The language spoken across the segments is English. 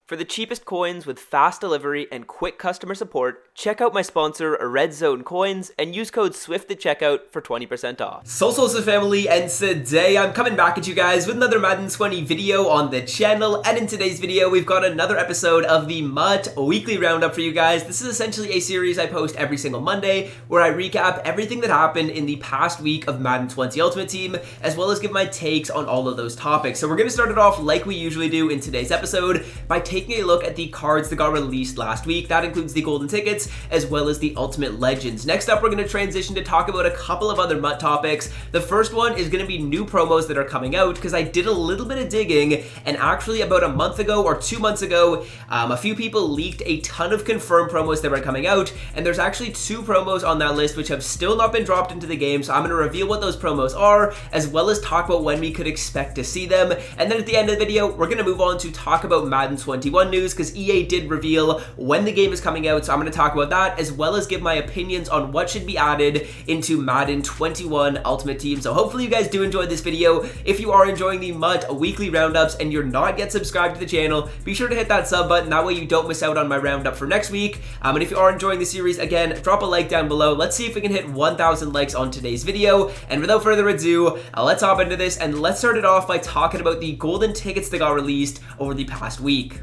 For the cheapest coins with fast delivery and quick customer support, check out my sponsor, Red Zone Coins, and use code SWIFT at checkout for 20% off. So family, and today I'm coming back at you guys with another Madden 20 video on the channel, and in today's video we've got another episode of the MUT Weekly Roundup for you guys. This is essentially a series I post every single Monday where I recap everything that happened in the past week of Madden 20 Ultimate Team, as well as give my takes on all of those topics. So we're going to start it off like we usually do in today's episode by taking a look at the cards that got released last week. That includes the golden tickets as well as the ultimate legends. Next up, we're going to transition to talk about a couple of other MUT topics. The first one is going to be new promos that are coming out, because I did a little bit of digging, and actually about a month ago or 2 months ago, a few people leaked a ton of confirmed promos that were coming out, and there's actually 2 promos on that list which have still not been dropped into the game. So I'm going to reveal what those promos are, as well as talk about when we could expect to see them. And then at the end of the video, we're going to move on to talk about Madden 21 news, because EA did reveal when the game is coming out. So I'm going to talk about that, as well as give my opinions on what should be added into Madden 21 Ultimate Team. So hopefully you guys do enjoy this video. If you are enjoying the MUT weekly roundups and you're not yet subscribed to the channel, be sure to hit that sub button. That way you don't miss out on my roundup for next week. And if you are enjoying the series, again, drop a like down below. Let's see if we can hit 1,000 likes on today's video. And without further ado, let's hop into this, and let's start it off by talking about the golden tickets that got released over the past week.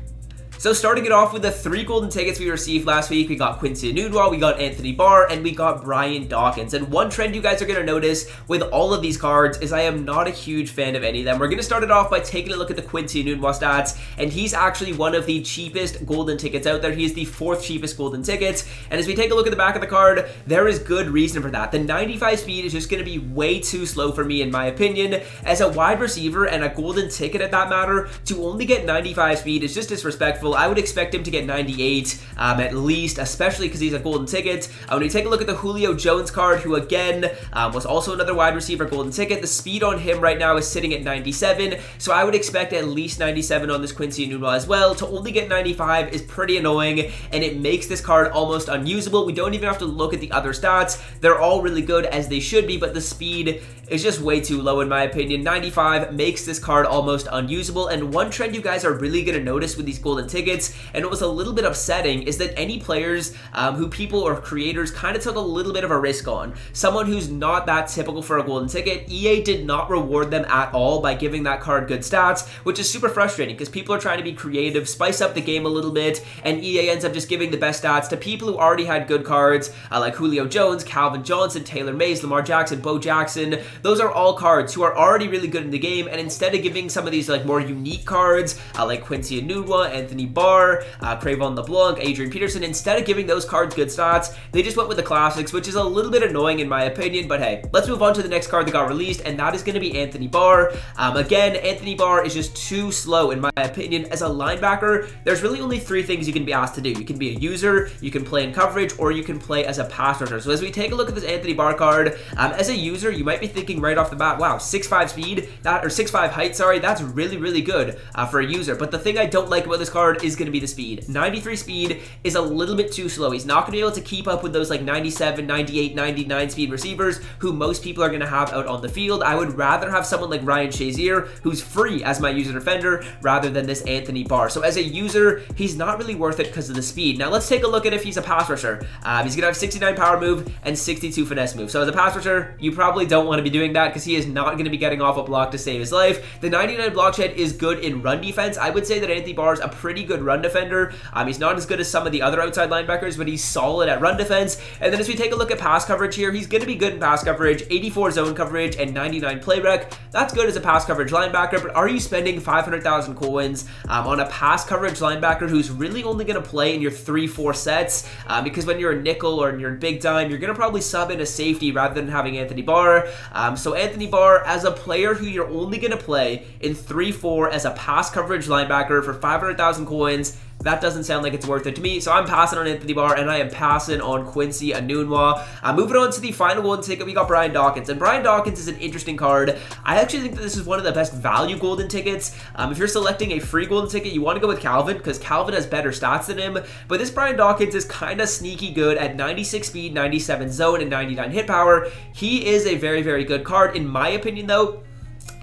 So starting it off with the 3 golden tickets we received last week, we got Quincy Enunwa, we got Anthony Barr, and we got Brian Dawkins. And one trend you guys are going to notice with all of these cards is I am not a huge fan of any of them. We're going to start it off by taking a look at the Quincy Enunwa stats, and he's actually one of the cheapest golden tickets out there. He is the 4th cheapest golden ticket, and as we take a look at the back of the card, there is good reason for that. The 95 speed is just going to be way too slow for me, in my opinion. As a wide receiver and a golden ticket at that matter, to only get 95 speed is just disrespectful. I would expect him to get 98 at least, especially because he's a golden ticket. When you take a look at the Julio Jones card, who again was also another wide receiver golden ticket, the speed on him right now is sitting at 97, so I would expect at least 97 on this Quincy Enunwa as well. To only get 95 is pretty annoying, and it makes this card almost unusable. We don't even have to look at the other stats. They're all really good, as they should be, but the speed is just way too low in my opinion. 95 makes this card almost unusable. And one trend you guys are really going to notice with these golden tickets, and it was a little bit upsetting, is that any players who people or creators kind of took a little bit of a risk on, someone who's not that typical for a golden ticket, EA did not reward them at all by giving that card good stats, which is super frustrating because people are trying to be creative, spice up the game a little bit, and EA ends up just giving the best stats to people who already had good cards, like Julio Jones, Calvin Johnson, Taylor Mays, Lamar Jackson, Bo Jackson. Those are all cards who are already really good in the game, and instead of giving some of these like more unique cards, like Quincy Enunwa, Anthony Barr, Cravon LeBlanc, Adrian Peterson, instead of giving those cards good stats, they just went with the classics, which is a little bit annoying in my opinion. But hey, let's move on to the next card that got released, and that is going to be Anthony Barr. Again, Anthony Barr is just too slow in my opinion. As a linebacker, there's really only 3 things you can be asked to do. You can be a user, you can play in coverage, or you can play as a pass rusher. So as we take a look at this Anthony Barr card, as a user, you might be thinking right off the bat, wow, 6'5 speed, or 6'5 height, sorry, that's really good for a user. But the thing I don't like about this card is going to be the speed. 93 speed is a little bit too slow. He's not going to be able to keep up with those like 97, 98, 99 speed receivers who most people are going to have out on the field. I would rather have someone like Ryan Shazier, who's free as my user defender, rather than this Anthony Barr. So as a user, he's not really worth it because of the speed. Now let's take a look at if he's a pass rusher. He's going to have 69 power move and 62 finesse move. So as a pass rusher, you probably don't want to be doing that because he is not going to be getting off a block to save his life. The 99 block shed is good in run defense. I would say that Anthony Barr is a pretty good run defender. He's not as good as some of the other outside linebackers, but he's solid at run defense. And then as we take a look at pass coverage here, he's going to be good in pass coverage, 84 zone coverage, and 99 play rec. That's good as a pass coverage linebacker, but are you spending 500,000 coins on a pass coverage linebacker who's really only going to play in your 3-4 sets? Because when you're a nickel or in your big dime, you're going to probably sub in a safety rather than having Anthony Barr. So Anthony Barr, as a player who you're only going to play in 3-4 as a pass coverage linebacker for 500,000 coins, that doesn't sound like it's worth it to me. So I'm passing on Anthony Barr, and I am passing on Quincy Enunwa. Moving on to the final golden ticket, we got Brian Dawkins. And Brian Dawkins is an interesting card. I actually think that this is one of the best value golden tickets. If you're selecting a free golden ticket, you want to go with Calvin, because Calvin has better stats than him. But this Brian Dawkins is kind of sneaky good at 96 speed, 97 zone, and 99 hit power. He is a very good card. In my opinion, though,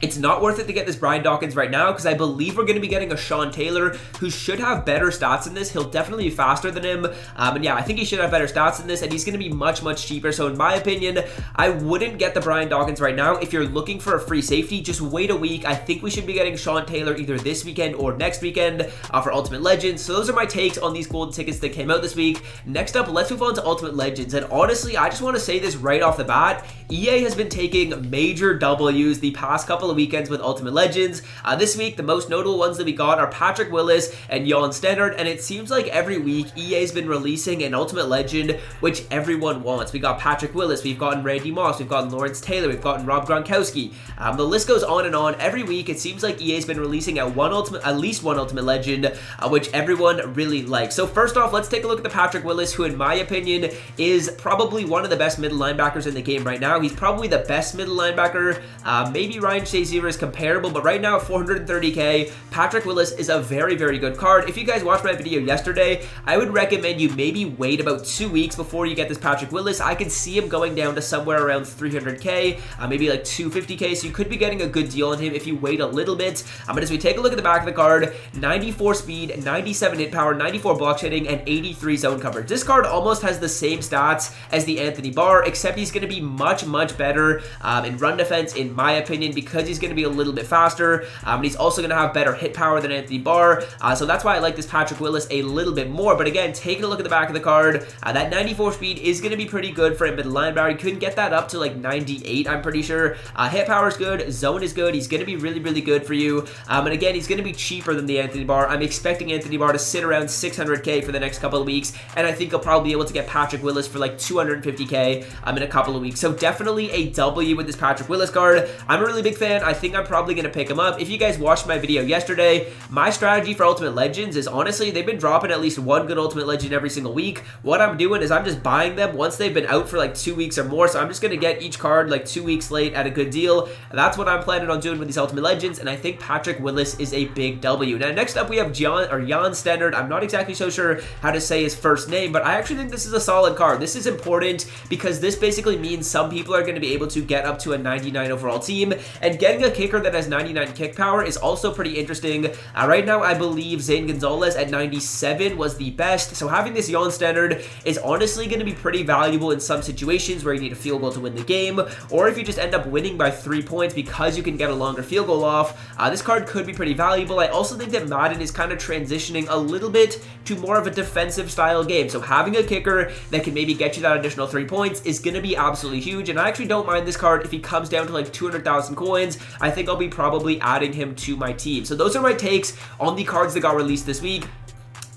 It's not worth it to get this Brian Dawkins right now because I believe we're going to be getting a Sean Taylor who should have better stats in this. He'll definitely be faster than him. And yeah, I think he should have better stats in this, and he's going to be much, much cheaper. So in my opinion, I wouldn't get the Brian Dawkins right now. If you're looking for a free safety, just wait a week. I think we should be getting Sean Taylor either this weekend or next weekend for Ultimate Legends. So those are my takes on these golden tickets that came out this week. Next up, let's move on to Ultimate Legends. And honestly, I just want to say this right off the bat. EA has been taking major W's the past couple of weekends with Ultimate Legends. This week, the most notable ones that we got are Patrick Willis and Jan Stannard, and it seems like every week EA's been releasing an Ultimate Legend which everyone wants. We got Patrick Willis, we've gotten Randy Moss, we've gotten Lawrence Taylor, we've gotten Rob Gronkowski. The list goes on and on. Every week, it seems like EA's been releasing at least one Ultimate Legend, which everyone really likes. So first off, let's take a look at the Patrick Willis, who in my opinion is probably one of the best middle linebackers in the game right now. He's probably the best middle linebacker. Maybe Ryan Shazier is comparable, but right now at 430k, Patrick Willis is a very, very good card. If you guys watched my video yesterday, I would recommend you maybe wait about 2 weeks before you get this Patrick Willis. I could see him going down to somewhere around 300k, maybe like 250k, so you could be getting a good deal on him if you wait a little bit. But as we take a look at the back of the card, 94 speed, 97 hit power, 94 block hitting, and 83 zone coverage. This card almost has the same stats as the Anthony Barr, except he's going to be much, much better in run defense, in my opinion, because he's going to be a little bit faster, and he's also going to have better hit power than Anthony Barr, so that's why I like this Patrick Willis a little bit more. But again, taking a look at the back of the card, that 94 speed is going to be pretty good for a middle linebacker. You couldn't get that up to like 98, I'm pretty sure. Hit power is good, zone is good, he's going to be really, really good for you, and again, he's going to be cheaper than the Anthony Barr. I'm expecting Anthony Barr to sit around 600k for the next couple of weeks, and I think he'll probably be able to get Patrick Willis for like 250k in a couple of weeks. So definitely a W with this Patrick Willis card. I'm a really big fan. I think I'm probably going to pick him up. If you guys watched my video yesterday, my strategy for Ultimate Legends is honestly, they've been dropping at least one good Ultimate Legend every single week. What I'm doing is I'm just buying them once they've been out for like 2 weeks or more. So I'm just going to get each card like 2 weeks late at a good deal. That's what I'm planning on doing with these Ultimate Legends, and I think Patrick Willis is a big W. Now, next up we have Jan Stannard. I'm not exactly so sure how to say his first name, but I actually think this is a solid card. This is important because this basically means some people are going to be able to get up to a 99 overall team, and getting a kicker that has 99 kick power is also pretty interesting. Right now, I believe Zane Gonzalez at 97 was the best, so having this Jan Stannard is honestly going to be pretty valuable in some situations where you need a field goal to win the game, or if you just end up winning by 3 points because you can get a longer field goal off. This card could be pretty valuable. I also think that Madden is kind of transitioning a little bit to more of a defensive style game, so having a kicker that can maybe get you that additional 3 points is going to be absolutely huge, and I actually don't mind this card if he comes down to like 200,000 coins. I think I'll be probably adding him to my team. So those are my takes on the cards that got released this week.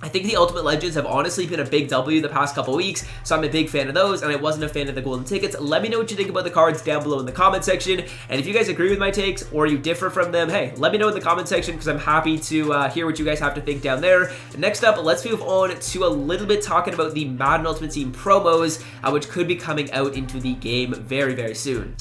I think the Ultimate Legends have honestly been a big W the past couple weeks, so I'm a big fan of those, and I wasn't a fan of the golden tickets. Let me know what you think about the cards down below in the comment section, and if you guys agree with my takes or you differ from them, hey, let me know in the comment section because I'm happy to hear what you guys have to think down there. Next up, let's move on to a little bit talking about the Madden Ultimate Team promos, which could be coming out into the game very, very soon.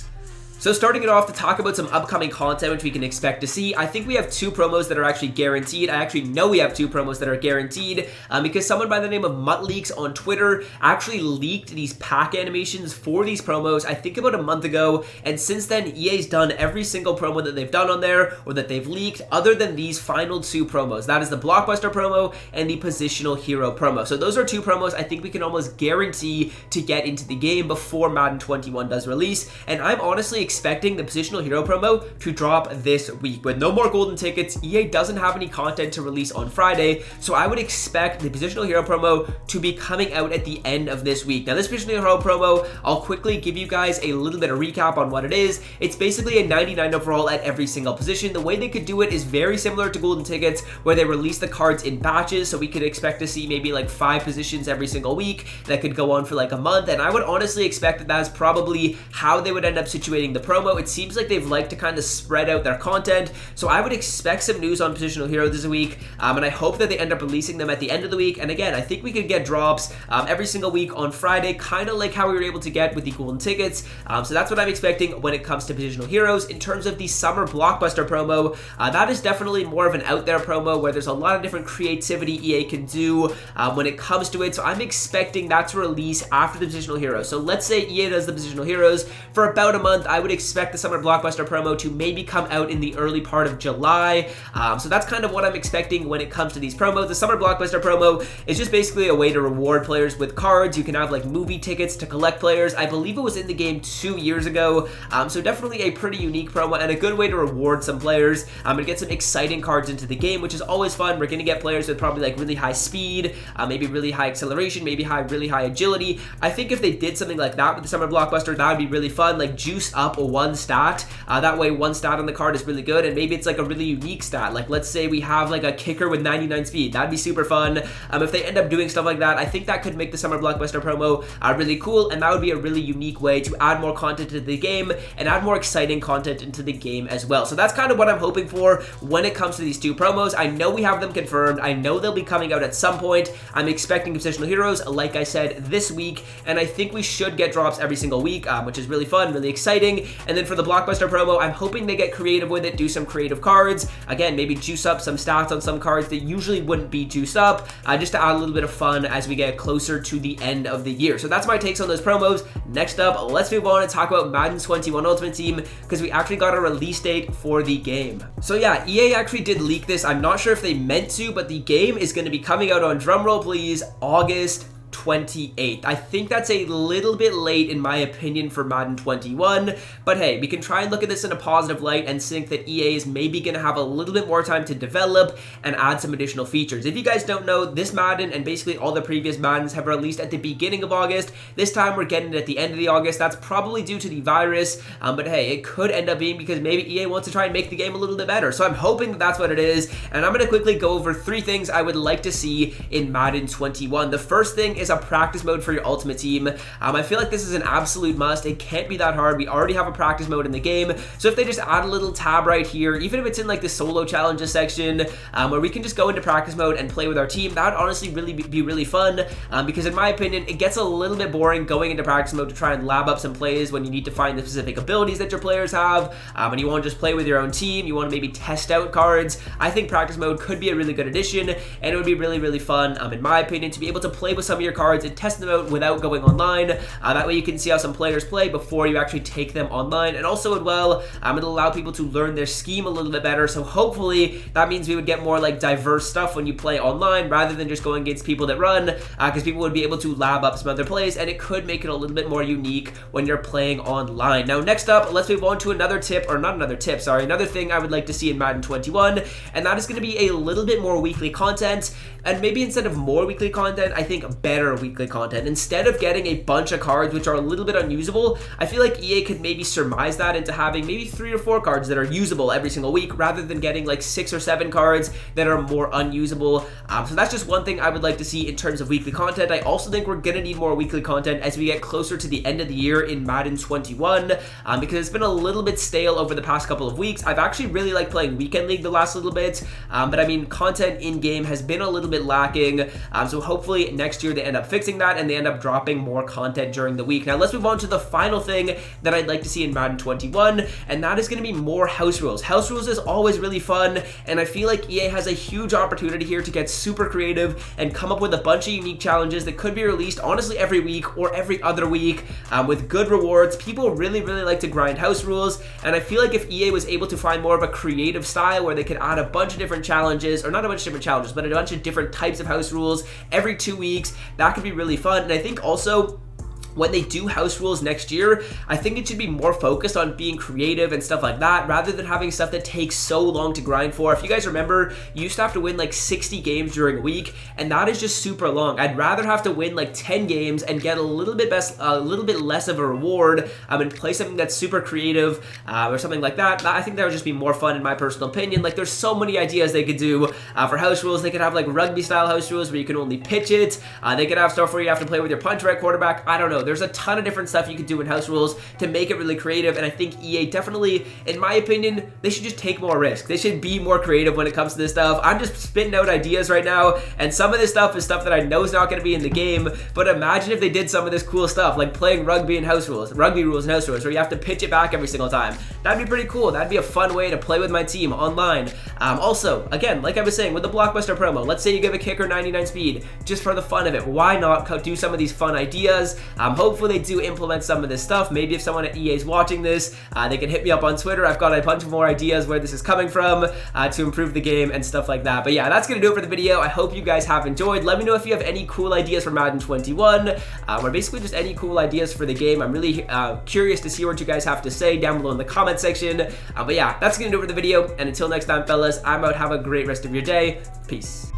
So starting it off to talk about some upcoming content which we can expect to see, I think we have 2 promos that are actually guaranteed. I actually know we have 2 promos that are guaranteed because someone by the name of MuttLeaks on Twitter actually leaked these pack animations for these promos, I think about a month ago, and since then EA's done every single promo that they've done on there or that they've leaked other than these final 2 promos. That is the Blockbuster promo and the Positional Hero promo. So those are 2 promos I think we can almost guarantee to get into the game before Madden 21 does release, and I'm honestly expecting the Positional Hero promo to drop this week. With no more golden tickets, EA doesn't have any content to release on Friday, so I would expect the Positional Hero promo to be coming out at the end of this week. Now, this Positional Hero promo, I'll quickly give you guys a little bit of recap on what it is. It's basically a 99 overall at every single position. The way they could do it is very similar to golden tickets, where they release the cards in batches, so we could expect to see maybe like 5 positions every single week that could go on for like a month, and I would honestly expect that that's probably how they would end up situating the promo. It seems like they've liked to kind of spread out their content, so I would expect some news on Positional Hero this week, and I hope that they end up releasing them at the end of the week. And again, I think we could get drops every single week on Friday, kind of like how we were able to get with the golden tickets, so that's what I'm expecting when it comes to Positional Heroes. In terms of the Summer Blockbuster promo, that is definitely more of an out there promo where there's a lot of different creativity EA can do when it comes to it, so I'm expecting that to release after the Positional Heroes. So let's say EA does the Positional Heroes for about a month. I would expect the Summer Blockbuster promo to maybe come out in the early part of July. So that's kind of what I'm expecting when it comes to these promos. The Summer Blockbuster promo is just basically a way to reward players with cards. You can have like movie tickets to collect players. I believe it was in the game 2 years ago. So definitely a pretty unique promo and a good way to reward some players and get some exciting cards into the game, which is always fun. We're going to get players with probably like really high speed, maybe really high acceleration, maybe really high agility. I think if they did something like that with the Summer Blockbuster, that would be really fun. Like juice up one stat. That way one stat on the card is really good, and maybe it's like a really unique stat. Like let's say we have like a kicker with 99 speed. That'd be super fun. If they end up doing stuff like that, I think that could make the Summer Blockbuster promo really cool, and that would be a really unique way to add more content to the game and add more exciting content into the game as well. So that's kind of what I'm hoping for when it comes to these two promos. I know we have them confirmed. I know they'll be coming out at some point. I'm expecting Positional Heroes, like I said, this week, and I think we should get drops every single week, which is really fun, really exciting. And then for the Blockbuster promo, I'm hoping they get creative with it, do some creative cards. Again, maybe juice up some stats on some cards that usually wouldn't be juiced up, just to add a little bit of fun as we get closer to the end of the year. So that's my takes on those promos. Next up, let's move on and talk about Madden 21 Ultimate Team, because we actually got a release date for the game. So yeah, EA actually did leak this. I'm not sure if they meant to, but the game is going to be coming out on, drumroll please, August 28th. I think that's a little bit late in my opinion for Madden 21, but hey, we can try and look at this in a positive light and think that EA is maybe going to have a little bit more time to develop and add some additional features. If you guys don't know, this Madden and basically all the previous Maddens have released at the beginning of August. This time we're getting it at the end of the August. That's probably due to the virus, but hey, it could end up being because maybe EA wants to try and make the game a little bit better. So I'm hoping that that's what it is, and I'm going to quickly go over 3 things I would like to see in Madden 21. The first thing is a practice mode for your Ultimate Team. I feel like this is an absolute must. It can't be that hard. We already have a practice mode in the game, so if they just add a little tab right here, even if it's in like the solo challenges section, where we can just go into practice mode and play with our team, that would honestly really be really fun, because in my opinion, it gets a little bit boring going into practice mode to try and lab up some plays when you need to find the specific abilities that your players have, and you want to just play with your own team, you want to maybe test out cards. I think practice mode could be a really good addition, and it would be really fun, in my opinion, to be able to play with some of your cards and test them out without going online. That way you can see how some players play before you actually take them online, and also as well, it'll allow people to learn their scheme a little bit better, so hopefully that means we would get more like diverse stuff when you play online rather than just going against people that run, because people would be able to lab up some other plays, and it could make it a little bit more unique when you're playing online. Now next up, let's move on to another thing I would like to see in Madden 21, and that is going to be a little bit more weekly content, and maybe instead of more weekly content, I think better weekly content. Instead of getting a bunch of cards which are a little bit unusable, I feel like EA could maybe surmise that into having maybe 3 or 4 cards that are usable every single week, rather than getting like 6 or 7 cards that are more unusable. So that's just one thing I would like to see in terms of weekly content. I also think we're gonna need more weekly content as we get closer to the end of the year in Madden 21, because it's been a little bit stale over the past couple of weeks. I've actually really liked playing Weekend League the last little bit, but I mean, content in game has been a little bit lacking, so hopefully next year they end up fixing that and they end up dropping more content during the week. Now let's move on to the final thing that I'd like to see in Madden 21, and that is going to be more house rules. House rules is always really fun, and I feel like EA has a huge opportunity here to get super creative and come up with a bunch of unique challenges that could be released honestly every week or every other week, with good rewards. People really like to grind house rules, and I feel like if EA was able to find more of a creative style where they could add a bunch of different challenges, or not a bunch of different challenges, but a bunch of different types of house rules every 2 weeks, that could be really fun. And I think also, when they do house rules next year, I think it should be more focused on being creative and stuff like that, rather than having stuff that takes so long to grind for. If you guys remember, you used to have to win like 60 games during a week, and that is just super long. I'd rather have to win like 10 games and get a little bit less of a reward, and play something that's super creative, or something like that. I think that would just be more fun in my personal opinion. Like, there's so many ideas they could do for house rules. They could have like rugby style house rules where you can only pitch it. They could have stuff where you have to play with your punter at quarterback. I don't know. There's a ton of different stuff you could do in house rules to make it really creative, and I think EA definitely, in my opinion, they should just take more risk. They should be more creative when it comes to this stuff. I'm just spitting out ideas right now, and some of this stuff is stuff that I know is not going to be in the game, but imagine if they did some of this cool stuff, like playing rugby and house rules, rugby rules and house rules, where you have to pitch it back every single time. That'd be pretty cool. That'd be a fun way to play with my team online. Also, again, like I was saying, with the Blockbuster promo, let's say you give a kicker 99 speed, just for the fun of it. Why not do some of these fun ideas? Hopefully they do implement some of this stuff. Maybe if someone at EA is watching this, they can hit me up on Twitter. I've got a bunch of more ideas where this is coming from to improve the game and stuff like that. But yeah, that's gonna do it for the video. I hope you guys have enjoyed. Let me know if you have any cool ideas for Madden 21, or basically just any cool ideas for the game. I'm really curious to see what you guys have to say down below in the comment section. But yeah, that's gonna do it for the video. And until next time, fellas, I'm out. Have a great rest of your day. Peace.